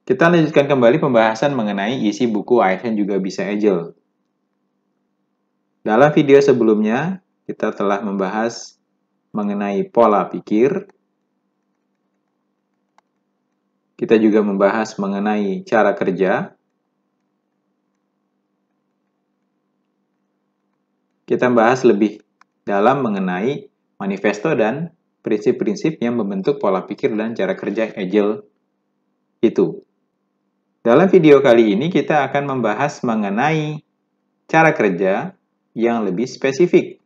Kita lanjutkan kembali pembahasan mengenai isi buku ASN juga bisa Agile. Dalam video sebelumnya, kita telah membahas mengenai pola pikir. Kita juga membahas mengenai cara kerja. Kita membahas lebih dalam mengenai manifesto dan prinsip-prinsip yang membentuk pola pikir dan cara kerja Agile itu. Dalam video kali ini kita akan membahas mengenai cara kerja yang lebih spesifik.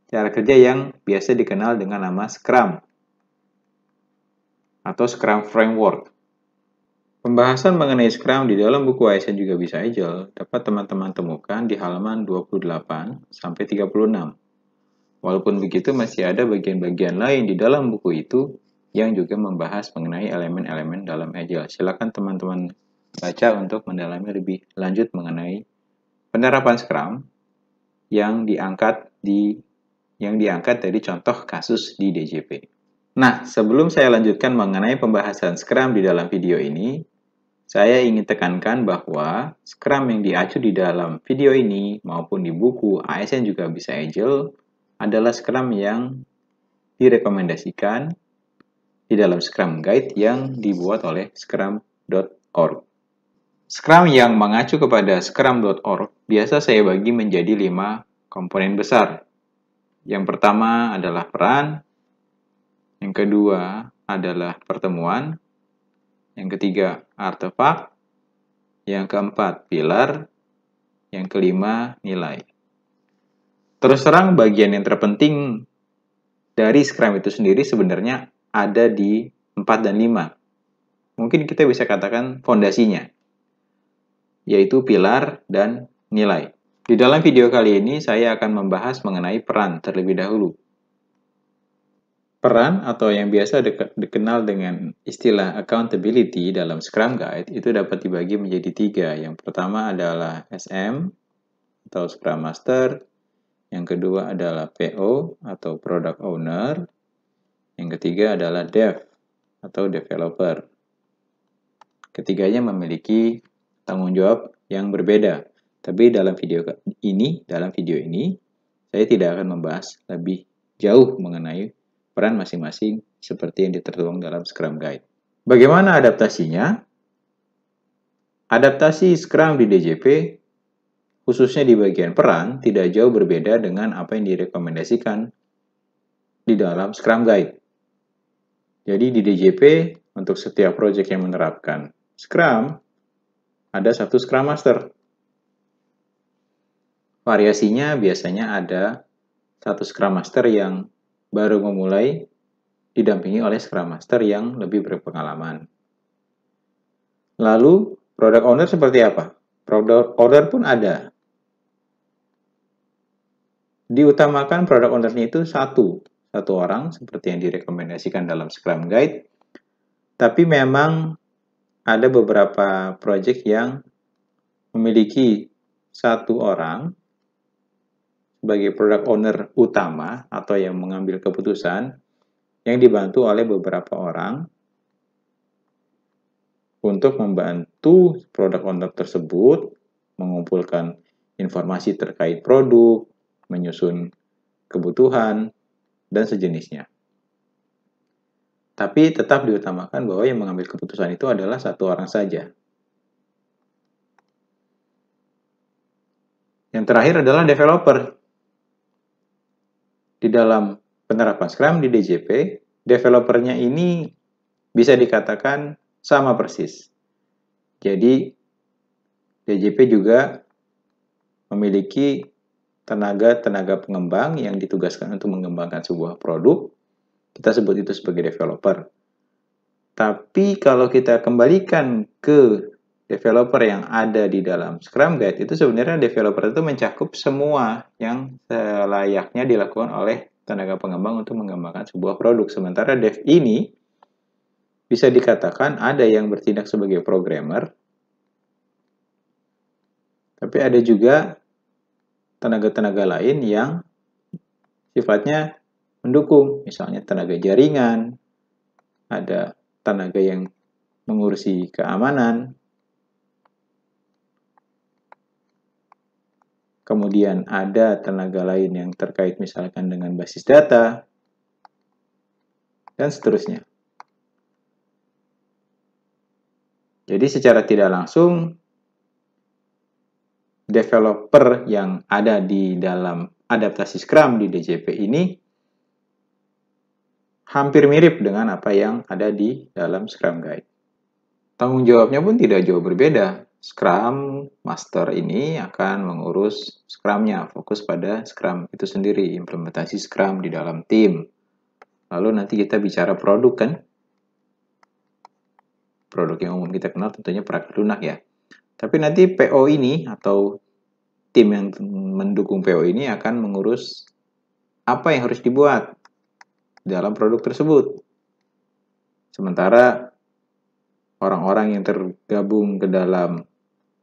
Cara kerja yang biasa dikenal dengan nama Scrum atau Scrum Framework. Pembahasan mengenai Scrum di dalam buku ASN juga bisa Agile dapat teman-teman temukan di halaman 28 sampai 36. Walaupun begitu masih ada bagian-bagian lain di dalam buku itu yang juga membahas mengenai elemen-elemen dalam Agile. Silakan teman-teman baca untuk mendalami lebih lanjut mengenai penerapan Scrum yang diangkat dari contoh kasus di DJP. Nah, sebelum saya lanjutkan mengenai pembahasan Scrum di dalam video ini, saya ingin tekankan bahwa Scrum yang diacu di dalam video ini maupun di buku ASN juga bisa Agile adalah Scrum yang direkomendasikan di dalam Scrum Guide yang dibuat oleh scrum.org. Scrum yang mengacu kepada scrum.org biasa saya bagi menjadi 5 komponen besar. Yang pertama adalah peran, yang kedua adalah pertemuan, yang ketiga artefak, yang keempat pilar, yang kelima nilai. Terus terang bagian yang terpenting dari Scrum itu sendiri sebenarnya ada di 4 dan 5. Mungkin kita bisa katakan fondasinya, yaitu pilar dan nilai. Di dalam video kali ini saya akan membahas mengenai peran terlebih dahulu. Peran atau yang biasa dikenal dengan istilah accountability dalam Scrum Guide itu dapat dibagi menjadi 3. Yang pertama adalah SM atau Scrum Master, yang kedua adalah PO atau Product Owner, yang ketiga adalah Dev atau Developer. Ketiganya memiliki tanggung jawab yang berbeda. Tapi dalam video ini, saya tidak akan membahas lebih jauh mengenai peran masing-masing seperti yang tertuang dalam Scrum Guide. Bagaimana adaptasinya? Adaptasi Scrum di DJP, khususnya di bagian peran, tidak jauh berbeda dengan apa yang direkomendasikan di dalam Scrum Guide. Jadi di DJP, untuk setiap proyek yang menerapkan Scrum, ada satu Scrum Master. Variasinya biasanya ada satu Scrum Master yang baru memulai didampingi oleh Scrum Master yang lebih berpengalaman. Lalu, Product Owner seperti apa? Product Owner pun ada. Diutamakan Product Owner-nya itu satu orang seperti yang direkomendasikan dalam Scrum Guide. Tapi memang ada beberapa project yang memiliki satu orang sebagai product owner utama atau yang mengambil keputusan yang dibantu oleh beberapa orang untuk membantu product owner tersebut mengumpulkan informasi terkait produk, menyusun kebutuhan, dan sejenisnya. Tapi tetap diutamakan bahwa yang mengambil keputusan itu adalah satu orang saja. Yang terakhir adalah developer. Di dalam penerapan Scrum di DJP, developernya ini bisa dikatakan sama persis. Jadi, DJP juga memiliki tenaga pengembang yang ditugaskan untuk mengembangkan sebuah produk. Kita sebut itu sebagai developer. Tapi kalau kita kembalikan ke developer yang ada di dalam Scrum Guide, itu sebenarnya developer itu mencakup semua yang selayaknya dilakukan oleh tenaga pengembang untuk mengembangkan sebuah produk. Sementara dev ini bisa dikatakan ada yang bertindak sebagai programmer, tapi ada juga tenaga-tenaga lain yang sifatnya mendukung, misalnya tenaga jaringan, ada tenaga yang mengurusi keamanan, kemudian ada tenaga lain yang terkait misalkan dengan basis data, dan seterusnya. Jadi secara tidak langsung, developer yang ada di dalam adaptasi Scrum di DJP ini hampir mirip dengan apa yang ada di dalam Scrum Guide. Tanggung jawabnya pun tidak jauh berbeda. Scrum Master ini akan mengurus Scrum-nya, fokus pada Scrum itu sendiri, implementasi Scrum di dalam tim. Lalu nanti kita bicara produk kan? Produk yang umum kita kenal tentunya perangkat lunak ya. Tapi nanti PO ini atau tim yang mendukung PO ini akan mengurus apa yang harus dibuat dalam produk tersebut. Sementara orang-orang yang tergabung ke dalam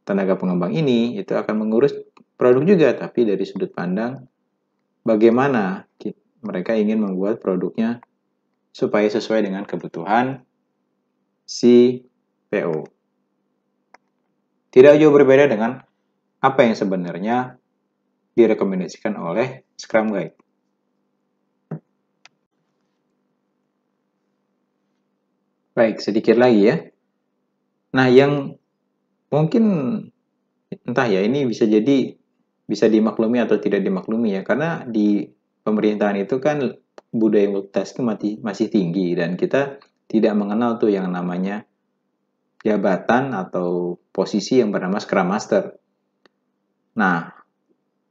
tenaga pengembang ini itu akan mengurus produk juga, tapi dari sudut pandang bagaimana mereka ingin membuat produknya supaya sesuai dengan kebutuhan si PO. Tidak jauh berbeda dengan apa yang sebenarnya direkomendasikan oleh Scrum Guide. Baik, sedikit lagi ya. Nah, yang mungkin entah ya, ini bisa jadi bisa dimaklumi atau tidak dimaklumi ya, karena di pemerintahan itu kan budaya multitasking masih tinggi dan kita tidak mengenal tuh yang namanya jabatan atau posisi yang bernama Scrum Master. Nah,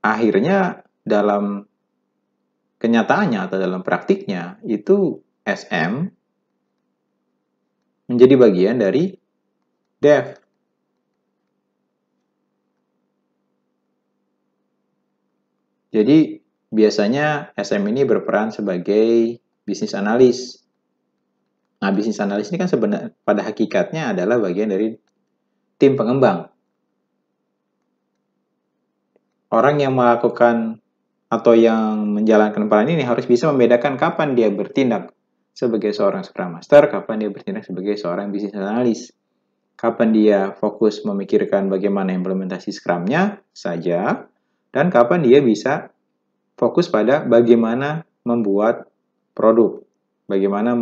akhirnya dalam kenyataannya atau dalam praktiknya itu SM menjadi bagian dari Dev. Jadi biasanya SM ini berperan sebagai bisnis analis. Nah, bisnis analis ini kan sebenarnya pada hakikatnya adalah bagian dari tim pengembang. Orang yang melakukan atau yang menjalankan peran ini harus bisa membedakan kapan dia bertindak sebagai seorang Scrum Master, kapan dia bertindak sebagai seorang bisnis analis. Kapan dia fokus memikirkan bagaimana implementasi Scrum-nya saja, dan kapan dia bisa fokus pada bagaimana membuat produk, bagaimana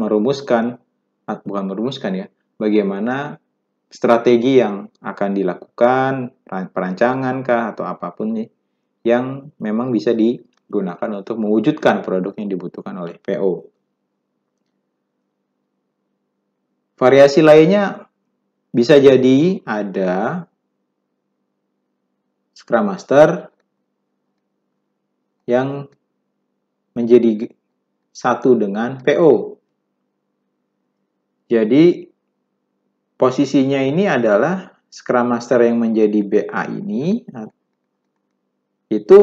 bagaimana strategi yang akan dilakukan, perancangan kah, atau apapun nih, yang memang bisa digunakan untuk mewujudkan produk yang dibutuhkan oleh PO. Variasi lainnya bisa jadi ada Scrum Master yang menjadi satu dengan PO. Jadi posisinya ini adalah Scrum Master yang menjadi BA ini itu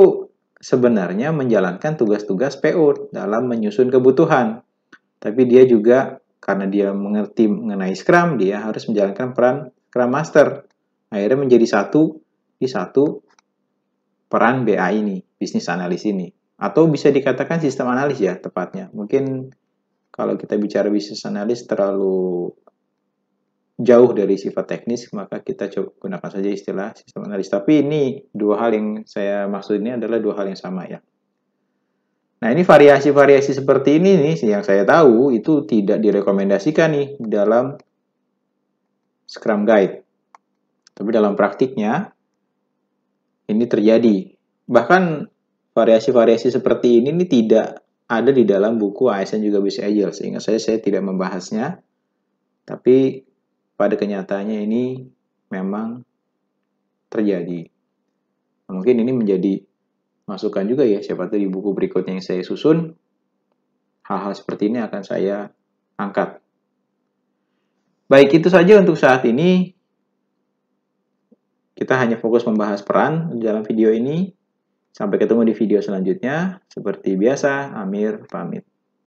sebenarnya menjalankan tugas-tugas PO dalam menyusun kebutuhan. Tapi dia juga karena dia mengerti mengenai Scrum, dia harus menjalankan peran Scrum Master. Akhirnya menjadi satu peran BA ini, bisnis analis ini. Atau bisa dikatakan sistem analis ya tepatnya. Mungkin kalau kita bicara bisnis analis terlalu jauh dari sifat teknis, maka kita coba gunakan saja istilah sistem analis. Tapi ini dua hal yang saya maksud ini adalah dua hal yang sama ya. Nah, ini variasi-variasi seperti ini nih yang saya tahu itu tidak direkomendasikan nih dalam Scrum Guide. Tapi dalam praktiknya ini terjadi. Bahkan variasi-variasi seperti ini tidak ada di dalam buku ASN juga bisa Agile. Sehingga saya tidak membahasnya. Tapi pada kenyataannya ini memang terjadi. Nah, mungkin ini menjadi masukan juga ya, siapa tahu di buku berikutnya yang saya susun, hal-hal seperti ini akan saya angkat. Baik, itu saja untuk saat ini. Kita hanya fokus membahas peran dalam video ini. Sampai ketemu di video selanjutnya. Seperti biasa, Amir pamit.